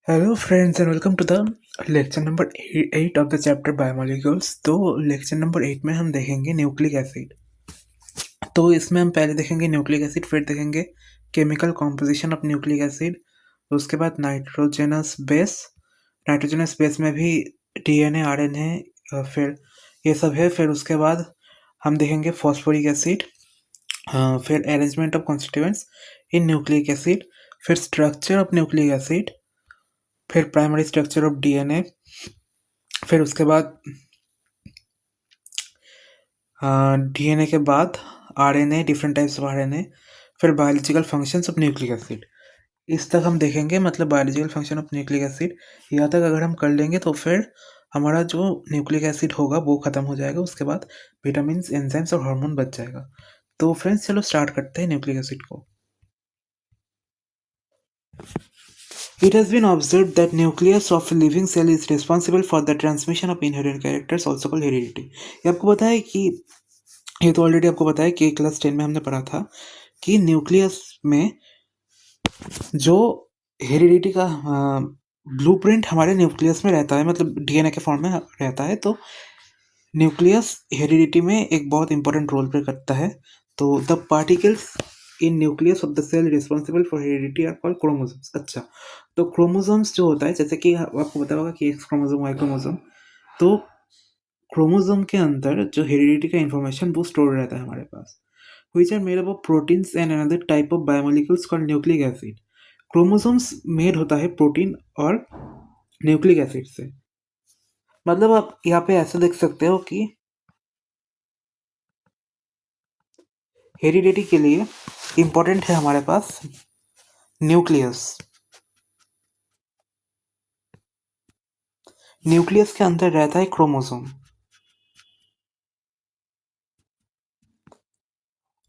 Hello friends and welcome to the lecture number 8 of the chapter biomolecules. तो lecture number 8 में हम देखेंगे nucleic acid. तो इसमें हम पहले देखेंगे न्यूक्लिक एसिड, फिर देखेंगे chemical composition of nucleic acid, उसके बाद नाइट्रोजनस बेस में भी डीएनए आरएनए फिर ये सब है। फिर उसके बाद हम देखेंगे फॉस्फोरिक एसिड, फिर arrangement of constituents in nucleic acid, फिर स्ट्रक्चर ऑफ न्यूक्लिक एसिड, फिर प्राइमरी स्ट्रक्चर ऑफ डीएनए, फिर उसके बाद डीएनए के बाद RNA, different types of RNA, फिर biological functions of nucleic acid. इस तक हम देखेंगे, मतलब biological function of nucleic acid. यहाँ तक अगर हम कर लेंगे तो फिर हमारा जो न्यूक्लिक एसिड होगा वो ख़त्म हो जाएगा। उसके बाद विटामिन, एंजाइम्स और हार्मोन बच जाएगा। तो फ्रेंड्स चलो स्टार्ट करते हैं न्यूक्लिक एसिड को। It has been observed that nucleus of a living cell is responsible for the transmission of inherent characters, also called heredity। ये आपको पता है कि ये तो ऑलरेडी आपको पता है कि क्लास 10 में हमने पढ़ा था कि न्यूक्लियस में जो हेरिडिटी का ब्लूप्रिंट हमारे न्यूक्लियस में रहता है, मतलब डीएनए के फॉर्म में रहता है। तो न्यूक्लियस हेरिडिटी में एक बहुत इंपॉर्टेंट रोल प्ले करता है। तो the particles in nucleus of the cell responsible for heredity are called chromosomes. अच्छा, तो क्रोमोसोम्स जो होता है, जैसे कि आपको पता होगा कि एक्स क्रोमोसोम, वाई क्रोमोसोम, तो क्रोमोसोम के अंदर जो हेरिडिटी का इंफॉर्मेशन वो स्टोर रहता है हमारे पास, which are made up of proteins and another type of biomolecules called nucleic acid। Chromosomes made होता है प्रोटीन और न्यूक्लिक एसिड से। मतलब आप यहाँ पे ऐसे देख सकते हो कि हेरिडिटी के लिए इंपॉर्टेंट है हमारे पास न्यूक्लियस। न्यूक्लियस के अंदर रहता है क्रोमोसोम।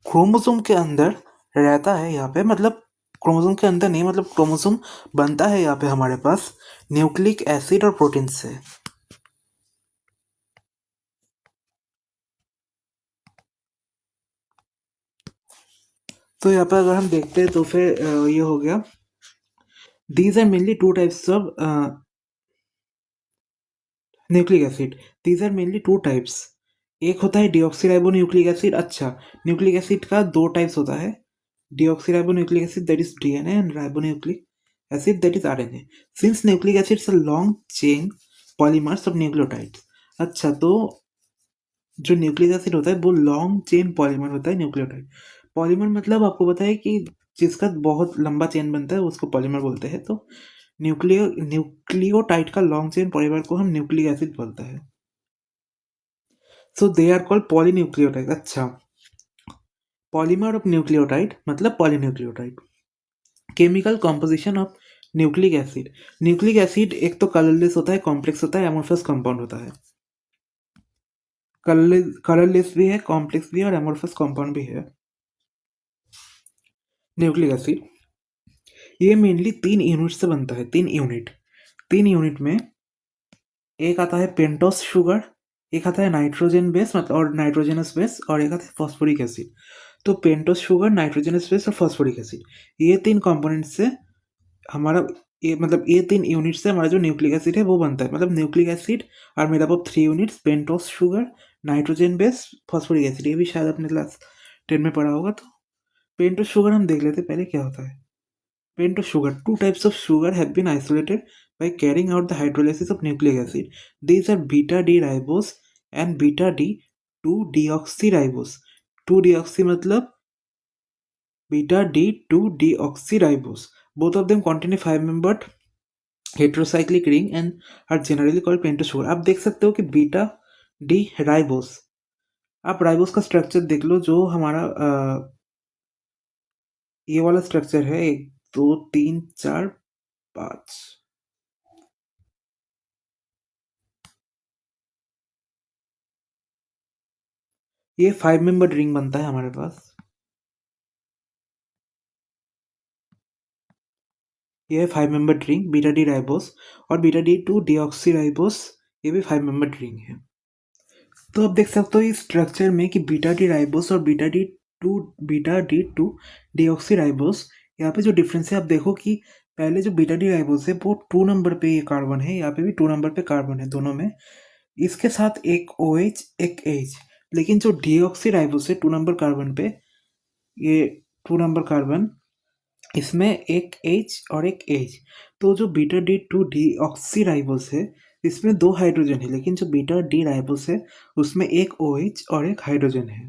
क्रोमोसोम के अंदर रहता है यहाँ पे, मतलब क्रोमोसोम के अंदर नहीं, मतलब क्रोमोसोम बनता है यहाँ पे हमारे पास न्यूक्लिक एसिड और प्रोटीन से। तो यहाँ पे अगर हम देखते हैं तो फिर ये हो गया। These are mainly two types of nucleic acid. These are mainly two types. एक होता है डीऑक्सीराइबो न्यूक्लिक एसिड। अच्छा, न्यूक्लिक एसिड का दो टाइप्स होता है, deoxyribo nucleic acid that is DNA and ribo nucleic acid that is RNA. Since nucleic acids are long chain polymers of nucleotides. अच्छा, तो जो न्यूक्लिक एसिड होता है वो लॉन्ग चेन पॉलीमर होता है न्यूक्लियोटाइड। पॉलीमर मतलब आपको पता है कि जिसका बहुत लंबा चेन बनता है उसको पॉलीमर बोलते हैं। तो न्यूक्लियोटाइड का लॉन्ग चेन पॉलीमर को हम न्यूक्लिक एसिड बोलते हैं। सो दे आर कॉल्ड पॉलीन्यूक्लियोटाइड। अच्छा, पॉलीमर ऑफ न्यूक्लियोटाइड मतलब polynucleotide. Chemical composition of nucleic acid. Nucleic acid एक तो कलरलेस होता है, कॉम्प्लेक्स होता है, एमोर्फस कंपाउंड होता है। कलरलेस भी है, कॉम्प्लेक्स भी है और एमोर्फस कंपाउंड भी है न्यूक्लिक एसिड। ये मेनली 3 यूनिट से बनता है। 3 यूनिट में एक आता है पेंटोस शुगर, एक आता है नाइट्रोजन बेस मतलब और नाइट्रोजनस बेस, और एक आता है फॉस्फोरिक एसिड। तो पेंटोस शुगर, नाइट्रोजनस बेस और फॉस्फोरिक एसिड, ये 3 कंपोनेंट से हमारा ये 3 यूनिट से हमारा जो न्यूक्लिक एसिड है वो बनता है। मतलब nucleic acid are made up of 3 units, pentose sugar, nitrogen base, phosphoric acid. ये भी शायद अपने क्लास 10 में पढ़ा होगा। तो पेंटोस शुगर हम देख लेते पहले क्या होता है। Pentose sugar. Two types of sugar have been isolated by carrying out the hydrolysis of nucleic acid. These are beta D ribose and beta D 2 deoxyribose. 2 deoxy मतलब beta D 2 deoxyribose. Both of them contain a 5-membered heterocyclic ring and are generally called pentose sugar। आप देख सकते हो कि beta D ribose, आप ribose का structure देख लो, जो हमारा ये वाला स्ट्रक्चर है, 1 2 3 4 5, ये 5-मेंबर रिंग बनता है हमारे पास। ये है 5-मेंबर रिंग बीटा डी राइबोस, और बीटा डी 2 डीऑक्सी राइबोस, ये भी 5-मेंबर रिंग है। तो आप देख सकते हो इस स्ट्रक्चर में कि बीटा डी राइबोस और बीटा डी 2 डीऑक्सी राइबोस, यहाँ पे जो डिफरेंस है आप देखो कि पहले जो बीटा डी राइबोस है वो 2 नंबर पे ये कार्बन है, यहाँ पे भी 2 नंबर पे कार्बन है दोनों में। इसके साथ एक OH एक H, लेकिन जो डीऑक्सी राइबोस है 2 नंबर कार्बन पे, ये 2 नंबर कार्बन, इसमें एक H और एक H। तो जो beta D two deoxy ribose है इसमें 2 हाइड्रोजन है, लेकिन जो बीटा डी राइबोस है उसमें एक OH और एक हाइड्रोजन है।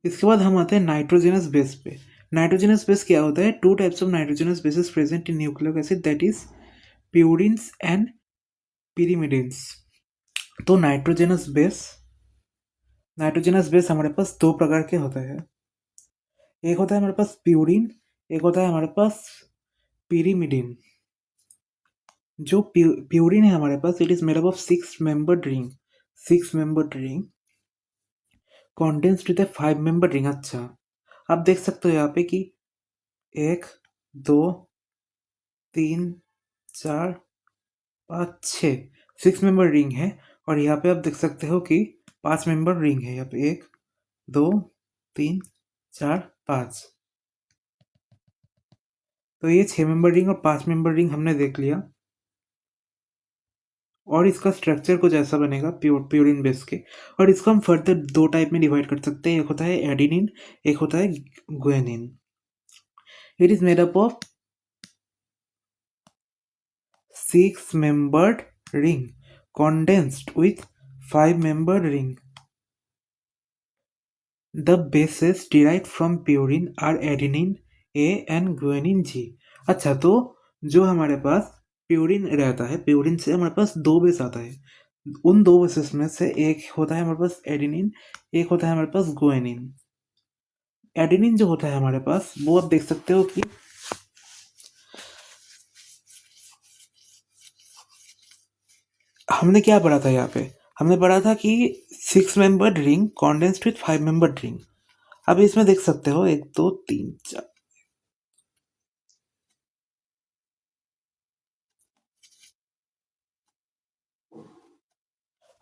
इसके बाद हम आते हैं नाइट्रोजनस बेस पे। नाइट्रोजनस बेस क्या होता है? 2 types of nitrogenous bases present in nucleic acid, that is purines and pyrimidines। तो नाइट्रोजनस बेस हमारे पास 2 प्रकार के होते हैं। एक होता है हमारे पास प्यूरिन, एक होता है हमारे पास pyrimidine। जो प्यूरिन है हमारे पास, it is made up of 6 membered ring, 6 membered ring condensed with a 5 membered ring. अच्छा, आप देख सकते हो यहाँ पे कि 1 2 3 4 5 6, 6 मेंबर रिंग है। और यहाँ पे आप देख सकते हो कि 5 मेंबर रिंग है। यहाँ पे 1 2 3 4 5, तो ये 6 मेंबर रिंग और 5 मेंबर रिंग हमने देख लिया। और इसका स्ट्रक्चर कुछ ऐसा बनेगा प्यूरिन बेस के। और इसको हम फर्दर 2 टाइप में डिवाइड कर सकते हैं, एक होता है एडिनिन, एक होता है guanine. It is made up of 6 membered ring condensed with 5 membered ring। The bases derived from purine are adenine A and guanine G। अच्छा, तो जो हमारे पास प्यूरिन रहता है, प्यूरिन से हमारे पास 2 बेस आता है। उन 2 बेसेस में से एक होता है हमारे पास एडेनिन, एक होता है हमारे पास गुआनिन। एडेनिन जो होता है हमारे पास, वो आप देख सकते हो कि हमने क्या पढ़ा था यहाँ पे? हमने पढ़ा था कि 6 membered ring condensed with 5 membered ring. अब इसमें देख सकते हो 1 2 3 4,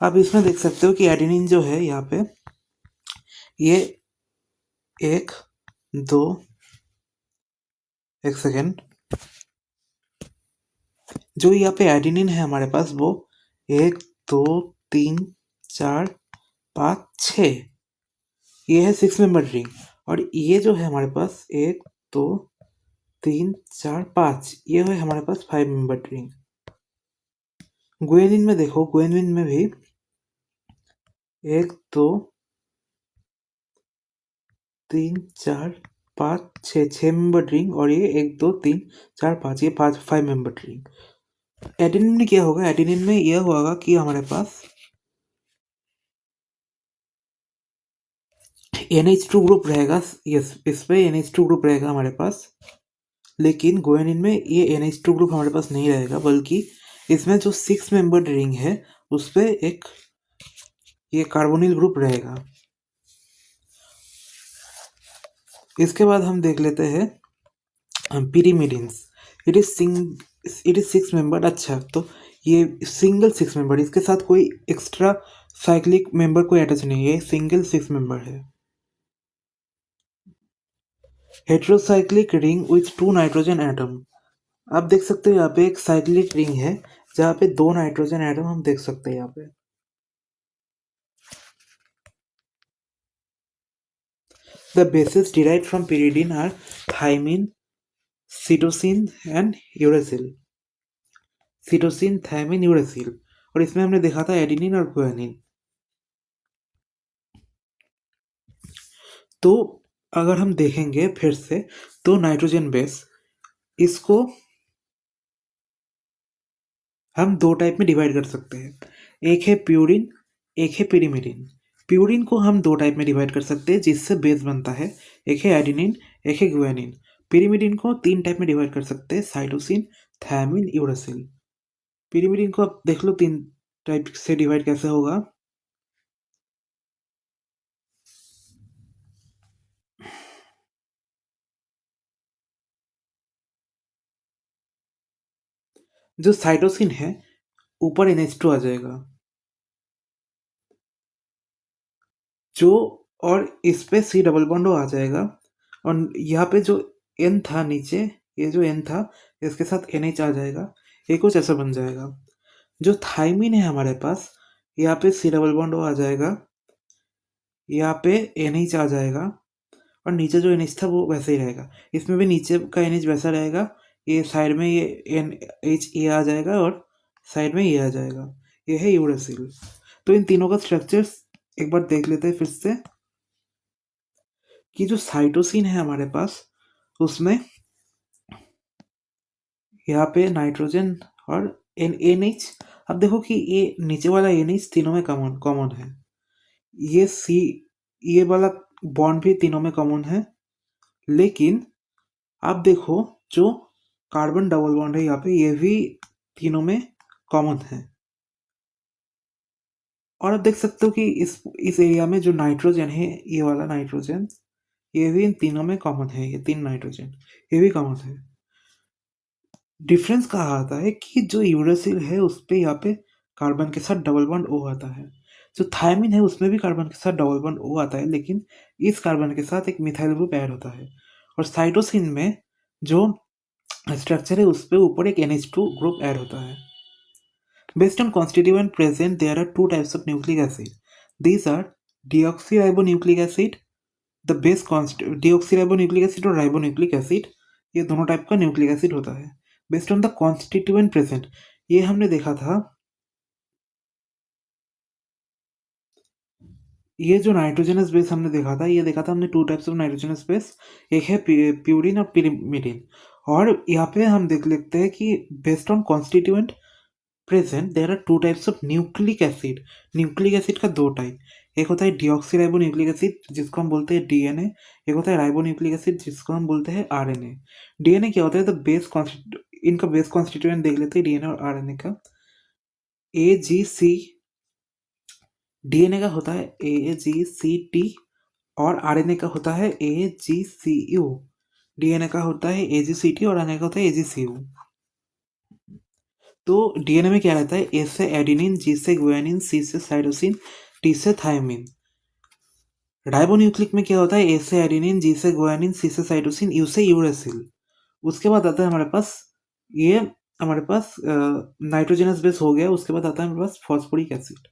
अब इसमें देख सकते हो कि एडेनिन जो है यहाँ पे, ये 1 2, एक सेकेंड, जो यहाँ पे एडेनिन है हमारे पास वो 1 2 3 4 5 6, ये है 6 मेंबर रिंग। और ये जो है हमारे पास 1 2 3 4 5, ये है हमारे पास 5 मेंबर रिंग। गुएनिन में देखो, गुएनिन में भी 1 2 3 4 5 6, 6 मेंबर रिंग। और ये 1 2 3 4 5, ये 5 मेंबर रिंग। एडेनिन में क्या होगा? एडेनिन में यह होगा कि हमारे पास NH2 ग्रुप रहेगा। यस, इस पे NH2 ग्रुप रहेगा हमारे पास। लेकिन गुआनिन में ये NH2 ग्रुप हमारे पास नहीं रहेगा, बल्कि इसमें जो 6 मेंबर्ड रिंग है उस पे एक ये कार्बोनिल ग्रुप रहेगा। इसके बाद हम देख लेते हैं pyrimidines। It is 6 membered. अच्छा, तो ये सिंगल 6 मेंबर, इसके साथ कोई एक्स्ट्रा साइक्लिक मेंबर कोई अटैच नहीं है, सिंगल 6 मेंबर है। Heterocyclic ring with 2 nitrogen atom. आप देख सकते हो यहाँ पे एक साइक्लिक रिंग है जहाँ पे 2 नाइट्रोजन एटम हम देख सकते हैं यहाँ पे। The bases derived from pyridine are thymine, cytosine and uracil। cytosine, thymine, uracil। और इसमें हमने देखा था एडिनिन और गुआनिन। तो अगर हम देखेंगे फिर से, तो नाइट्रोजन बेस, इसको हम 2 टाइप में डिवाइड कर सकते हैं। एक है प्यूरिन, एक है pyrimidine। प्यूरिन को हम 2 टाइप में डिवाइड कर सकते हैं जिससे बेस बनता है, एक है एडिनिन, एक है गुआनिन। pyrimidine को 3 टाइप में डिवाइड कर सकते हैं, साइटोसिन, थायमिन, यूरासिल। pyrimidine को आप देख लो 3 टाइप से डिवाइड कैसे होगा। जो साइटोसिन है ऊपर NH2 आ जाएगा, जो, और इस पे C डबल बॉन्ड आ जाएगा। और यहाँ पे जो N था नीचे, ये जो N था इसके साथ NH आ जाएगा, ये कुछ ऐसा बन जाएगा। जो थाइमिन है हमारे पास, यहाँ पे C डबल बॉन्ड O आ जाएगा, यहाँ पे NH आ जाएगा, और नीचे जो NH था वो वैसे ही रहेगा। इसमें भी नीचे का NH वैसा रहेगा, ये साइड में ये NH आ जाएगा और साइड में ये आ जाएगा। ये है यूरेसिल। तो इन तीनों का स्ट्रक्चर्स एक बार देख लेते हैं फिर से, कि जो साइटोसिन है हमारे पास उसमें यहाँ पे नाइट्रोजन और NH। अब देखो कि ये नीचे वाला NH तीनों में कॉमन कॉमन है, ये सी ये वाला बॉन्ड भी तीनों में कॉमन है, लेकिन आप देखो जो कार्बन डबल बॉन्ड है यहाँ पे, ये भी तीनों में कॉमन है। और आप देख सकते हो कि इस एरिया में जो नाइट्रोजन है, ये वाला नाइट्रोजन, ये भी इन तीनों में कॉमन है, ये 3 नाइट्रोजन ये भी कॉमन है। डिफरेंस कहाँ आता है कि जो यूरेसिल है उस पे यहाँ पे कार्बन के साथ डबल बॉन्ड O आता है, जो थायमिन है उसमें भी कार्बन के साथ डबल बॉन्ड O आता है, लेकिन इस कार्बन के साथ एक मिथाइल ग्रुप ऐड होता है। और साइटोसिन में जो स्ट्रक्चर है उस पे ऊपर एक NH2 ग्रुप ऐड होता है। Based on constituent present, there are two types of nucleic acid. These are deoxyribonucleic acid, the base deoxyribonucleic acid और ribonucleic acid, ये दोनों टाइप का न्यूक्लिक एसिड होता है। Based on the constituent present, ये हमने देखा था, ये जो नाइट्रोजनस बेस हमने देखा था, ये देखा था हमने 2 टाइप्स ऑफ नाइट्रोजनस बेस, एक है प्यूरिन और पिरिमिडिन। और यहाँ पे हम देख लेते हैं कि based on constituent present there are 2 types of nucleic acid. Nucleic acid का 2 टाइप, एक होता है डिऑक्सीराइबोन्यूक्लिक एसिड जिसको हम बोलते हैं DNA, एक होता है राइबोन्यूक्लिक एसिड जिसको हम बोलते हैं RNA। DNA क्या होता है, तो इनका बेस कॉन्स्टिट्यूएंट देख लेते हैं DNA और RNA का। AGC DNA का होता है AGCT और RNA का होता है AGCU। DNA का होता है AGCT और RNA का होता है AGCU। तो DNA में क्या रहता है, A से एडिनिन, G से गुआनिन, C से साइटोसिन, T से थायमिन। राइबोन्यूक्लिक में क्या होता है, A से एडिनिन, G से गुआनिन, C से साइटोसिन, U से यूरेसिल। उसके बाद आता है हमारे पास, ये हमारे पास नाइट्रोजनस बेस हो गया। उसके बाद आता है हमारे पास फॉस्फोरिक एसिड।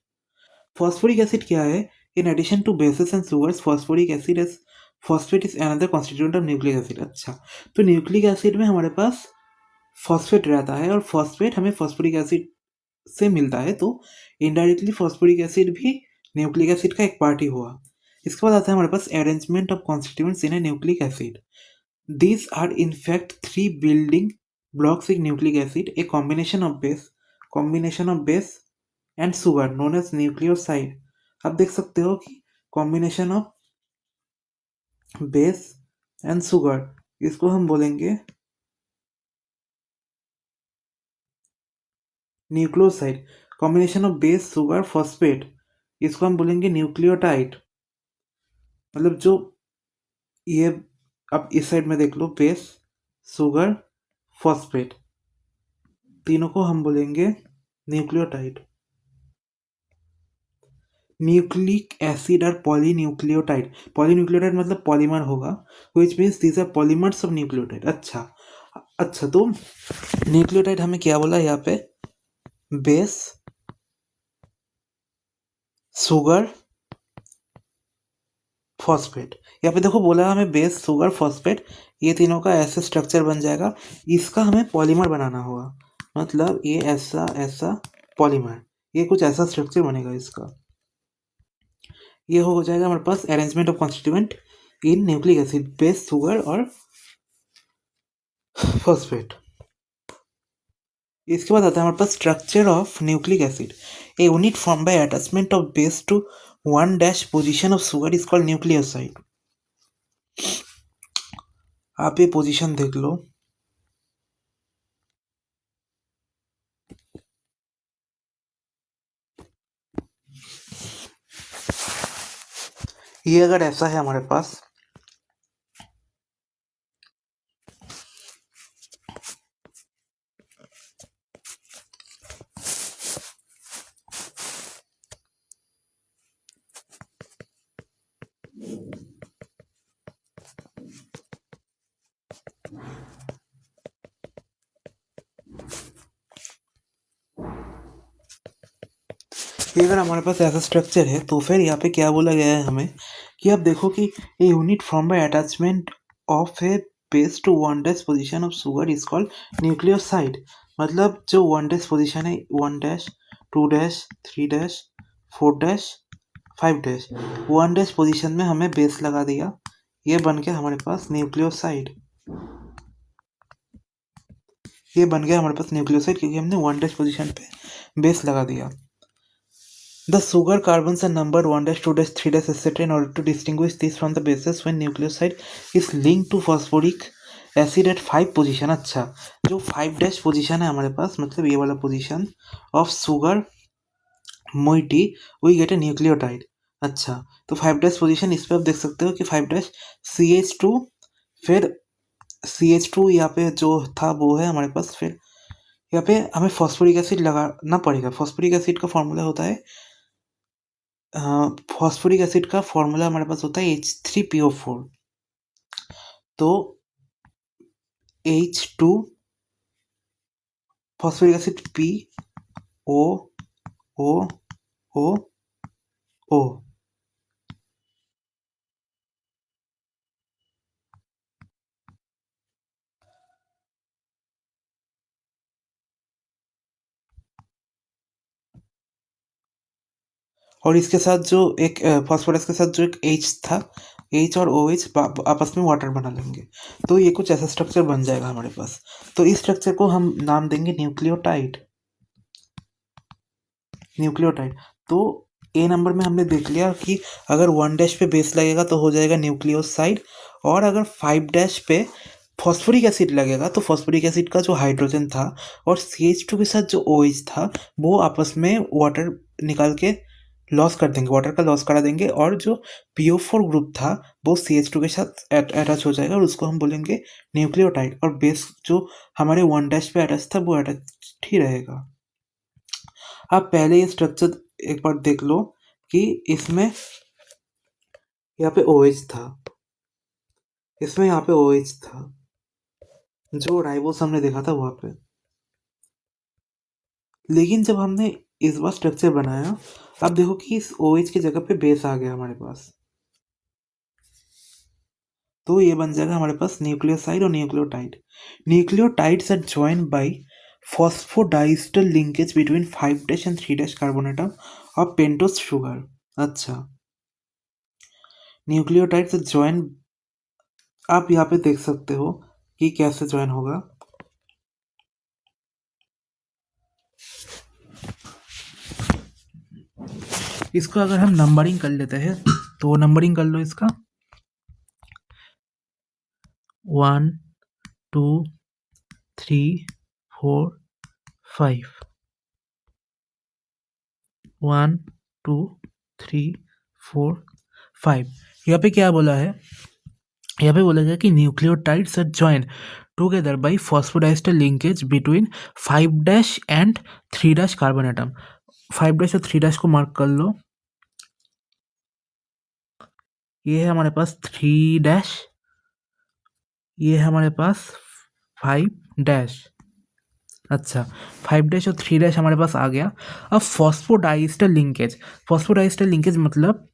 फॉस्फोरिक एसिड क्या है, in addition to bases and sugars phosphoric acid is phosphate is another constituent of nucleic acid. अच्छा, तो न्यूक्लिक एसिड में हमारे पास फॉस्फेट रहता है और फॉस्फेट हमें फॉस्फोरिक एसिड से मिलता है, तो इनडायरेक्टली फॉस्फोरिक एसिड भी न्यूक्लिक एसिड का एक पार्ट ही हुआ। इसके बाद आता है हमारे पास arrangement of constituents in a nucleic acid. These are in fact 3 building blocks in nucleic acid, a combination of base and sugar known as nucleoside. आप देख सकते हो कि combination of base and sugar, इसको हम बोलेंगे nucleoside. Combination of base sugar phosphate, इसको हम बोलेंगे न्यूक्लियोटाइड। मतलब जो ये, अब इस साइड में देख लो, बेस सुगर फॉस्फेट, तीनों को हम बोलेंगे न्यूक्लियोटाइड। न्यूक्लिक एसिड और पॉलीन्यूक्लियोटाइड, पॉलीन्यूक्लियोटाइड मतलब पॉलीमर होगा, which means these are polymers of nucleotide. अच्छा तो न्यूक्लियोटाइड हमें क्या बोला यहाँ पे, बेस सुगर फॉस्फेट। यहाँ पे देखो बोला हमें बेस सुगर फॉस्फेट, ये तीनों का ऐसे स्ट्रक्चर बन जाएगा। इसका हमें पॉलीमर बनाना होगा, मतलब ये ऐसा ऐसा पॉलीमर, ये कुछ ऐसा स्ट्रक्चर बनेगा इसका। ये हो जाएगा हमारे पास arrangement of constituent in nucleic acid, base sugar और फॉस्फेट। इसके बाद आता है हमारे पास structure of nucleic acid. A unit form by attachment of base to one dash position of sugar is called nucleoside. आप ये पोजीशन देख लो, ये अगर ऐसा है हमारे पास, कि अगर हमारे पास ऐसा स्ट्रक्चर है तो फिर यहाँ पे क्या बोला गया है हमें कि आप देखो कि a unit from by attachment of a base to one dash position of sugar is called nucleoside. मतलब जो वन डैश पोजीशन है, one dash, two dash, three dash, four dash, five dash, one dash position में हमें base लगा दिया, ये बन गया हमारे पास न्यूक्लियोसाइड। ये बन गया हमारे पास न्यूक्लियोसाइड क्योंकि हमने वन डैश पोजीशन पे बेस लगा दिया। The sugar carbons are numbered 1 dash 2 dash 3 dash etc. in order to distinguish these from the bases when nucleoside is linked to phosphoric acid at 5 position। अच्छा, जो 5 dash position है हमारे पास, मतलब ये वाला position of sugar moiety, we get a nucleotide. अच्छा, तो 5 dash position इस पे आप देख सकते हो कि 5 डैश CH2, फिर CH2 यहाँ पे जो था वो है हमारे पास, फिर यहाँ पे हमें फॉस्फोरिक एसिड लगाना पड़ेगा। फॉस्फोरिक एसिड का फॉर्मूला होता है, फॉस्फोरिक एसिड का फॉर्मूला हमारे पास होता है H3PO4। तो H2 फॉस्फोरिक एसिड POOO। और इसके साथ जो एक फॉस्फोरस के साथ जो एक H था, H और OH आपस में वाटर बना लेंगे, तो ये कुछ ऐसा स्ट्रक्चर बन जाएगा हमारे पास। तो इस स्ट्रक्चर को हम नाम देंगे न्यूक्लियोटाइड। न्यूक्लियोटाइड। तो ए नंबर में हमने देख लिया कि अगर वन डैश पे बेस लगेगा तो हो जाएगा न्यूक्लियोसाइड, और अगर 5 डैश पे फॉस्फोरिक एसिड लगेगा तो फॉस्फोरिक एसिड का जो हाइड्रोजन था और CH2 के साथ जो OH था वो आपस में वाटर निकाल के लॉस कर देंगे, वाटर का लॉस करा देंगे, और जो PO4 ग्रुप था वो CH2 के साथ अटैच हो जाएगा और उसको हम बोलेंगे न्यूक्लियोटाइड, और बेस जो हमारे वन डैश पे अटैच था वो अटैच ही रहेगा। आप पहले ये स्ट्रक्चर एक बार देख लो कि इसमें यहाँ पे OH था, इसमें यहाँ पे OH था, जो राइबोस हमने देखा था वहाँ पे। लेकिन जब हमने इस बार स्ट्रक्चर बनाया, अब देखो कि इस OH की जगह पे बेस आ गया हमारे पास, तो ये बन जाएगा हमारे पास न्यूक्लियोसाइड और nucleotide. Nucleotides are joined by phosphodiester linkage between 5 dash and 3 dash carbon atom और पेंटोस शुगर। अच्छा, न्यूक्लियोटाइड्स जॉइन, आप यहाँ पे देख सकते हो कि कैसे ज्वाइन होगा। इसको अगर हम नंबरिंग कर लेते हैं तो नंबरिंग कर लो इसका, 1 2 3 4 5, 1 2 3 4 5। यहाँ पे क्या बोला है, यहाँ पे बोला गया कि nucleotides are join together by phosphodiester linkage between 5 dash and 3 dash carbon atom. 5 dash और 3 डैश को मार्क कर लो, ये है हमारे पास 3 डैश, ये है हमारे पास 5 डैश। अच्छा, 5 डैश और 3 डैश हमारे पास आ गया। अब फॉस्फोडाइस्टर लिंकेज, फॉस्फोडाइस्टर लिंकेज मतलब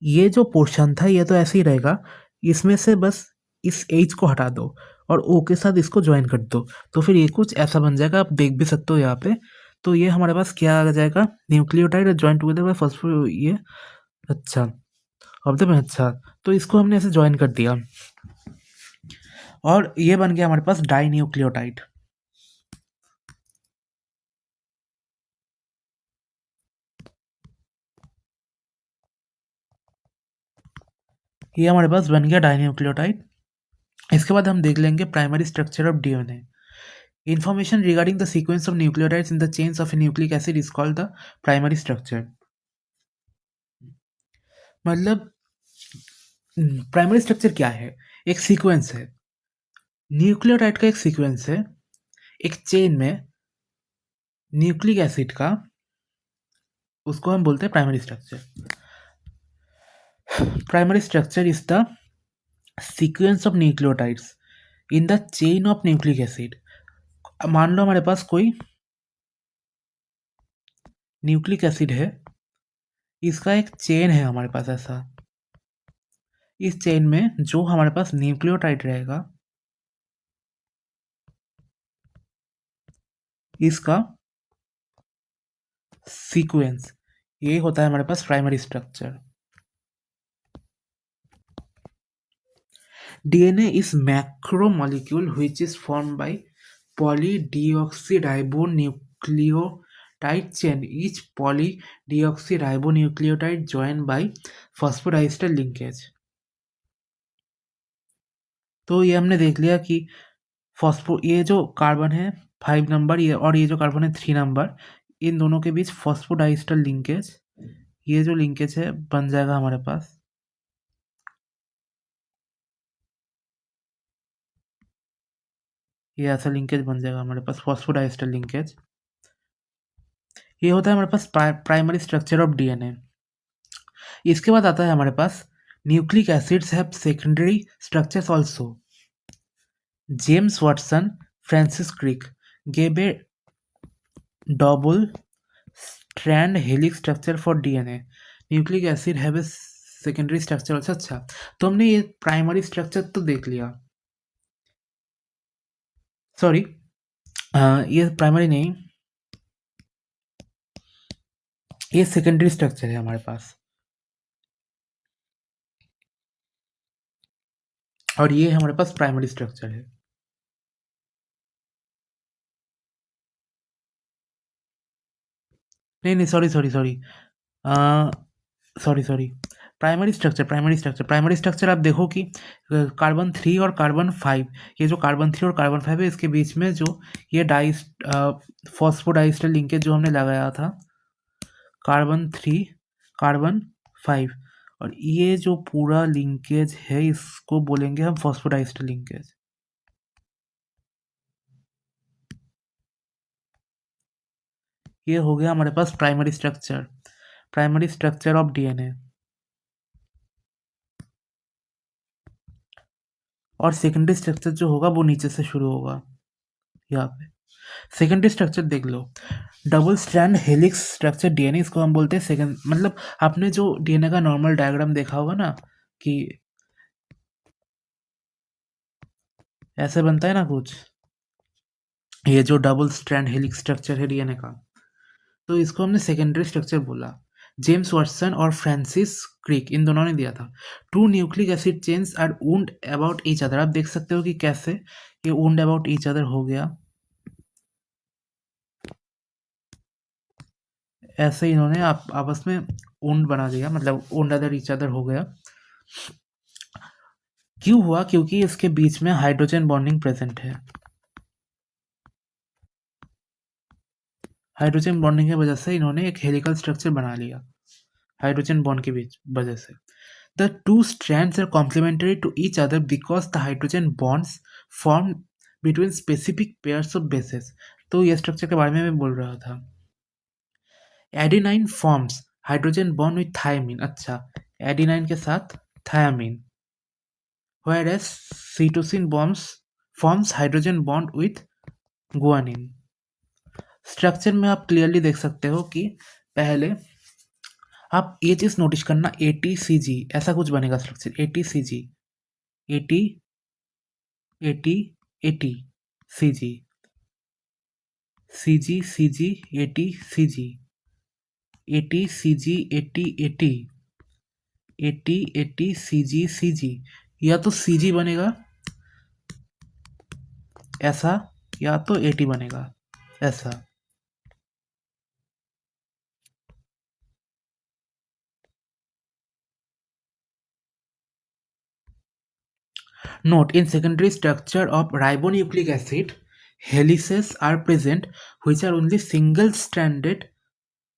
ये जो पोर्शन था ये तो ऐसे ही रहेगा, इसमें से बस इस H को हटा दो और O के साथ इसको ज्वाइन कर दो, तो फिर ये कुछ ऐसा बन जाएगा, आप देख भी सकते हो यहाँ पे। तो ये हमारे पास क्या आ जाएगा, nucleotide join together by phospho, ये अच्छा ऑफ द, अच्छा, तो इसको हमने ऐसे ज्वाइन कर दिया और ये बन गया हमारे पास डाई न्यूक्लियोटाइड। ये हमारे पास बन गया डाई न्यूक्लियोटाइड। इसके बाद हम देख लेंगे primary structure of DNA। Information regarding the sequence of nucleotides in the chains of a nucleic acid is called the primary structure। मतलब प्राइमरी स्ट्रक्चर क्या है, एक सीक्वेंस है, न्यूक्लियोटाइड का एक सीक्वेंस है एक चेन में न्यूक्लिक एसिड का, उसको हम बोलते हैं primary structure. Primary structure is the sequence of nucleotides in the chain of nucleic acid. मान लो हमारे पास कोई न्यूक्लिक एसिड है, इसका एक चेन है हमारे पास ऐसा। इस चेन में जो हमारे पास न्यूक्लियोटाइड रहेगा, इसका सीक्वेंस, ये होता है हमारे पास primary structure. DNA is macromolecule which is formed by polydeoxyribonucleotide chain. Each polydeoxyribonucleotide joined by phosphodiester linkage. तो ये हमने देख लिया कि ये जो कार्बन है 5 नंबर, ये और ये जो कार्बन है 3 नंबर, इन दोनों के बीच फॉस्फोडाइस्टर लिंकेज, ये जो लिंकेज है बन जाएगा हमारे पास। ये ऐसा लिंकेज बन जाएगा हमारे पास, फॉस्फोडाइस्टर लिंकेज। ये होता है हमारे पास प्राइमरी स्ट्रक्चर ऑफ DNA। इसके बाद आता है हमारे पास nucleic acids have secondary structures also. James Watson, Francis Crick gave a double strand helix structure for DNA. Nucleic acid have a secondary structure also। अच्छा, तो हमने ये प्राइमरी स्ट्रक्चर तो देख लिया, सॉरी ये प्राइमरी नहीं, ये सेकेंडरी स्ट्रक्चर है हमारे पास, और ये हमारे पास प्राइमरी स्ट्रक्चर है। नहीं, sorry sorry sorry sorry sorry primary structure आप देखो कि कार्बन 3 और कार्बन 5, ये जो कार्बन 3 और कार्बन 5 है, इसके बीच में जो ये फॉस्फोडाइस्टर लिंकेज जो हमने लगाया था, कार्बन 3 कार्बन 5, और ये जो पूरा लिंकेज है इसको बोलेंगे हम फॉस्फोडाइस्टर लिंकेज। ये हो गया हमारे पास प्राइमरी स्ट्रक्चर ऑफ DNA। और सेकेंडरी स्ट्रक्चर जो होगा वो नीचे से शुरू होगा, यहाँ पे सेकेंडरी स्ट्रक्चर देख लो। Double strand helix structure DNA, इसको हम बोलते हैं सेकेंड, मतलब आपने जो DNA का नॉर्मल डायग्राम देखा होगा ना कि ऐसे बनता है ना कुछ, ये जो डबल स्ट्रैंड हेलिक्स स्ट्रक्चर है DNA का, तो इसको हमने सेकेंडरी स्ट्रक्चर बोला। जेम्स वाटसन और फ्रांसिस क्रिक, इन दोनों ने दिया था। 2 nucleic acid chains are wound about each other. आप देख सकते हो कि कैसे ये वुंड अबाउट ईच अदर हो गया, ऐसे इन्होंने आपस में वुंड बना दिया, मतलब वुंड अदर ईच अदर हो गया। क्यों हुआ? क्योंकि इसके बीच में हाइड्रोजन बॉन्डिंग प्रेजेंट है। हाइड्रोजन बॉन्डिंग की वजह से इन्होंने एक हेलिकल स्ट्रक्चर बना लिया, हाइड्रोजन बॉन्ड की वजह से। The two strands are complementary to each other because the hydrogen bonds formed between specific pairs of bases। तो ये स्ट्रक्चर के बारे में मैं बोल रहा था। Adenine forms hydrogen bond with thymine. अच्छा, एडिनाइन के साथ thymine. whereas cytosine forms hydrogen bond with guanine. Structure में आप क्लियरली देख सकते हो कि पहले आप ये चीज नोटिस करना, ATCG ऐसा कुछ बनेगा structure, ATCG AT AT AT CG CG CG AT CG AT CG AT AT AT AT CG CG, या तो CG बनेगा ऐसा, या तो AT बनेगा ऐसा। Note, in secondary structure of ribonucleic acid, helices are present which are only single stranded।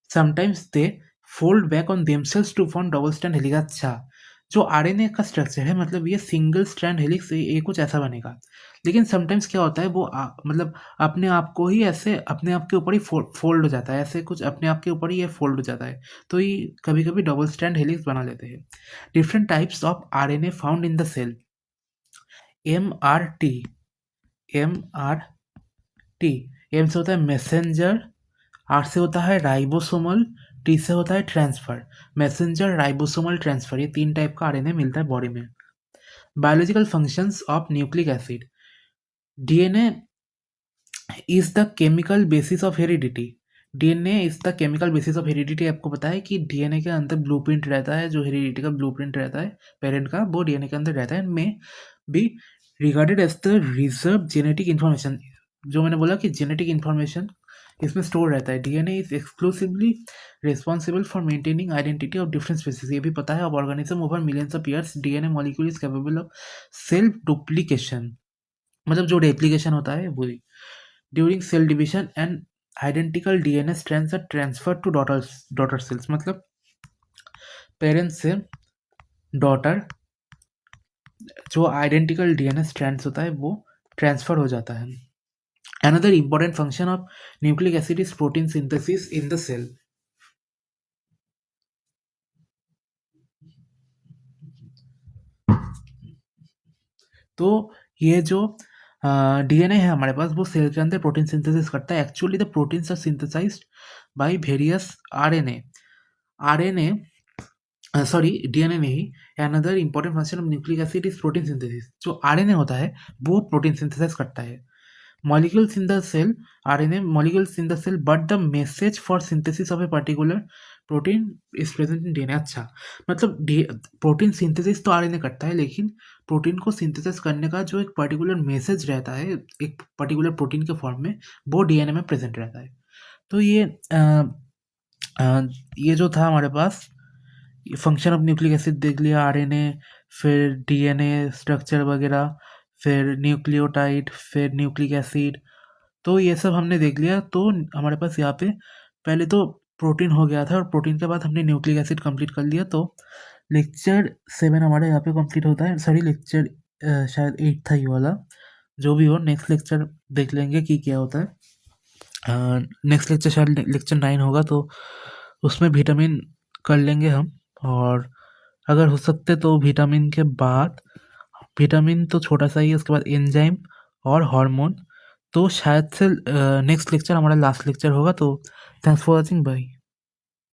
Sometimes they fold back on themselves to form double strand helix। अच्छा, जो आरएनए का स्ट्रक्चर है, मतलब ये सिंगल स्ट्रैंड हेलिक्स, ये कुछ ऐसा बनेगा। लेकिन समटाइम्स क्या होता है, वो मतलब अपने आप को ही ऐसे अपने आप के ऊपर ही फोल्ड हो जाता है, ऐसे कुछ अपने आप के ऊपर ही ये फोल्ड हो जाता है, तो ये कभी कभी डबल स्ट्रैंड हेलिक्स बना लेते हैं। Different types of RNA found in the cell. MRT, MRT, M से होता है मैसेंजर आर से होता है राइबोसोमल, टी से होता है ट्रांसफर, मैसेंजर, राइबोसोमल, ट्रांसफर, ये 3 टाइप का आरएनए मिलता है बॉडी में। Biological functions of nucleic acid, DNA is the chemical basis of heredity. DNA is the chemical basis of heredity. आपको पता है कि डीएनए के अंदर ब्लूप्रिंट रहता है, जो हेरिडिटी का ब्लूप्रिंट रहता है पेरेंट का, वो डीएनए के अंदर रहता है, may be regarded as the reserve genetic information. जो मैंने बोला कि जेनेटिक इन्फॉर्मेशन इसमें स्टोर रहता है। DNA is exclusively responsible for maintaining identity of different species. ये भी पता है, of organism over millions of years DNA molecule is capable of self duplication, मतलब जो रेप्लिकेशन होता है वही। During cell division and identical DNA strands are transfer to daughter cells, मतलब पेरेंट्स से डॉटर जो आइडेंटिकल डीएनए स्ट्रैंड्स होता है वो ट्रांसफर हो जाता है। Another important function of nucleic acid is protein synthesis in the cell. तो ये जो डीएनए है हमारे पास, वो सेल के अंदर प्रोटीन सिंथेसिस करता है। Actually the proteins are synthesized by various RNA sorry DNA नहीं, another important function of nucleic acid is protein synthesis. जो आरएनए होता है वो प्रोटीन सिंथेसिस करता है। Molecules in the cell, RNA molecules in the cell, but the message for synthesis of a particular protein is present in DNA। अच्छा, मतलब protein synthesis तो RNA करता है, लेकिन प्रोटीन को सिंथेसिस करने का जो एक पर्टिकुलर मैसेज रहता है एक पर्टिकुलर प्रोटीन के फॉर्म में, वो डीएनए में प्रेजेंट रहता है। तो ये जो था हमारे पास फंक्शन ऑफ न्यूक्लिक एसिड देख लिया, आरएनए, फिर डीएनए स्ट्रक्चर वगैरह, फिर न्यूक्लियोटाइड, फिर न्यूक्लिक एसिड, तो ये सब हमने देख लिया। तो हमारे पास यहाँ पे पहले तो प्रोटीन हो गया था, और प्रोटीन के बाद हमने न्यूक्लिक एसिड कंप्लीट कर लिया। तो लेक्चर 7 हमारे यहाँ पे कंप्लीट होता है, सॉरी लेक्चर शायद 8 था ये वाला, जो भी हो नेक्स्ट लेक्चर देख लेंगे कि क्या होता है। नेक्स्ट लेक्चर शायद लेक्चर 9 होगा, तो उसमें विटामिन कर लेंगे हम, और अगर हो सकते तो विटामिन के बाद, विटामिन तो छोटा सा ही है, उसके बाद एंजाइम और हार्मोन। तो शायद से नेक्स्ट लेक्चर हमारा लास्ट लेक्चर होगा। तो थैंक्स फॉर वॉचिंग, बाय।